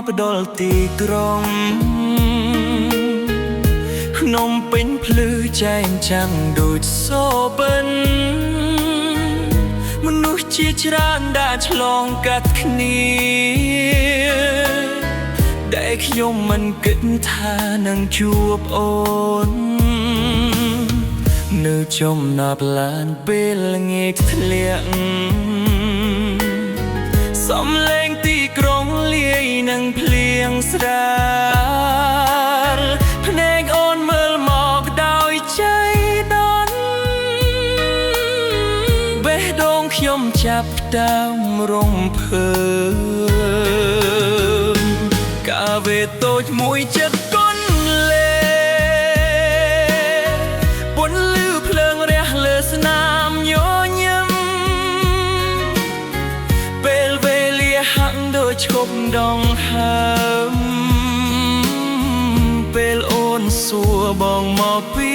បដលទីក្រុងភ្នំពេញភ្លឺចែងចាំងដូចសូបិនមនុស្សជាច្រើនđãឆ្លងកាត់គ្នាដែលខ្ញុំមិនគិតថានឹងជួបអូននៅចំណាប់ឡានពេលល្ងាចធ្លាក់សំឡេងទីក្រុងលាយនឹងភ្លៀងស្រាលភ្នែកអូនមើលមកដោយใจដន់បេះដូងខ្ញុំចាប់ដើមរំភើបកាវេតូចមួយចិត្តកូនលេពន្លឺភ្លើងរះលើស្នាមញញឹមពេលវេលាហាក់ដូចឈប់ដង្ហើមពេលអូនសួរបងមកពី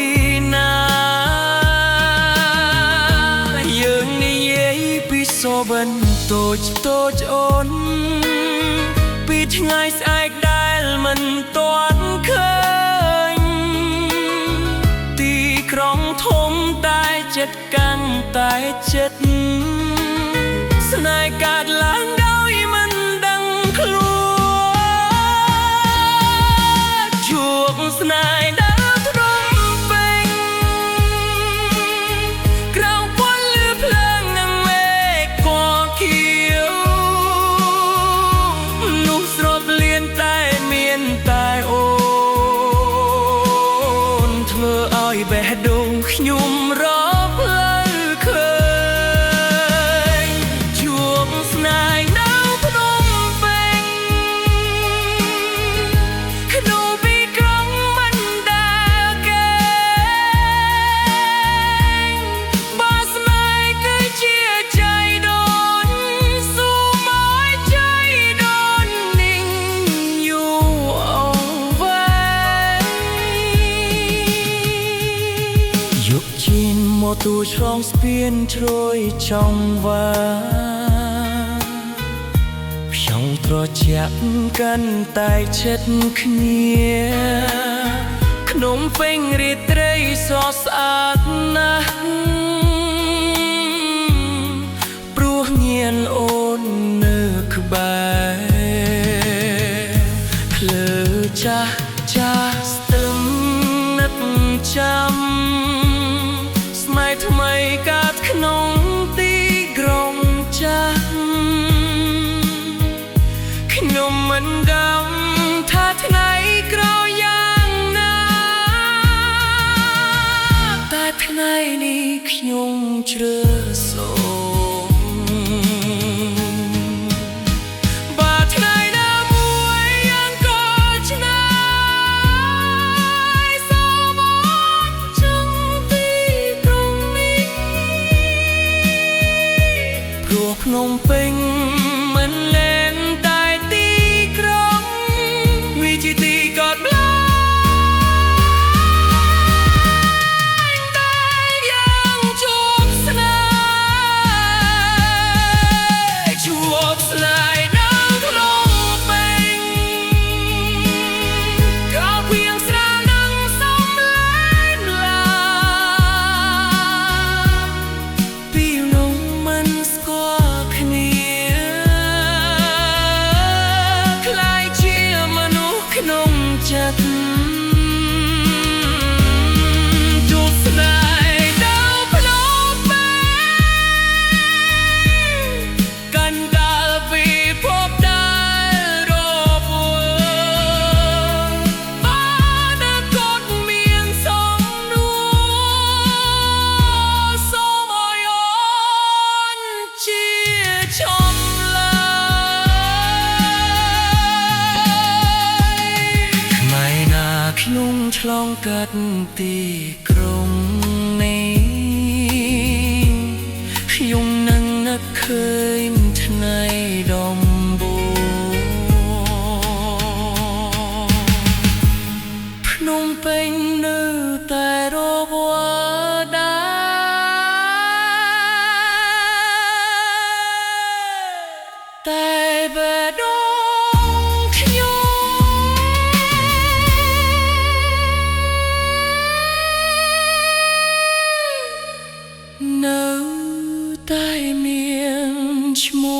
ណាយើងនិយាយពីសូបិនតូចតូចអូនពីថ្ងៃស្អែកដែលមិនទាន់ឃើញទីក្រុងធំតែចិត្តកាន់តែចិត្តស្នេហ៍កើតឡើងដោយមិនដឹងខ្លួនជួបស្នេហ៍ដើរព្រំពេញក្រៅពន្លឺភ្លើងនឹងមេឃពណ៌ខៀវនោះស្រស់លៀនតែមានតែអូនធ្វើឲ្យបេះដូងខ្ញុំរផ្លូវឃើញជួបស្នេហ៍នៅភ្នំពេញក្នុងពីក្រុងមិនដែលគេបើស្នេហ៍គឺជាใจដូនស៊ូមកใจដូនนิ่งอยู่เอาไว้យកជិនមកទូឆ្លងស្ពានជ្រោយចំវាខ្ញុំត្រជាក់កាន់តែជិតគ្នាក្នុងពេញរាត្រីសស្អាតណាស់ព្រោះញៀនអូននៅក្បែរភ្លើចាស់ចាស់ស្ទឹងនឹកចាំស្នេហ៍ថ្មីកើតក្នុងទីក្រុងចាស់ខ្ញុំមិនដឹងថាថ្ងៃក្រោយយ៉ាងណាតែថ្ងៃនេះខ្ញុំជ្រើសសូមបើថ្ងៃណាមួយយ៉ាងក៏ឆ្នៃសូមអូនចង់ទីក្រុងនេះព្រោះភ្នំពេញមិនលែងតែទីក្រុងវាជាទីកត់ក្លែងដែលយ៉ាងជួបស្នេហ៍ជួបស្នេហ៍នៅក្នុងពេញក៏เพียงស្រាលនឹងសំឡេងឡាពីនោះមិនស្គាល់គ្នាខ្លាយជាមនុស្សក្នុងចិត្តជួបស្នេហ៍នៅភ្នំពេញកាន់កាលពីភពដែលរវល់បានកូនមានសំនួរសូមឲ្យអូនជាឈំឡើយថ្ងៃណាខ្ញុំឆ្លងកាត់ទីក្រុងនេះខ្ញុំនឹងនឹកឃើញថ្ងៃដំបូងភ្នំពេញនៅតែរវល់ដែរតែបេះដូងខ្ញុំ ឈ្មោ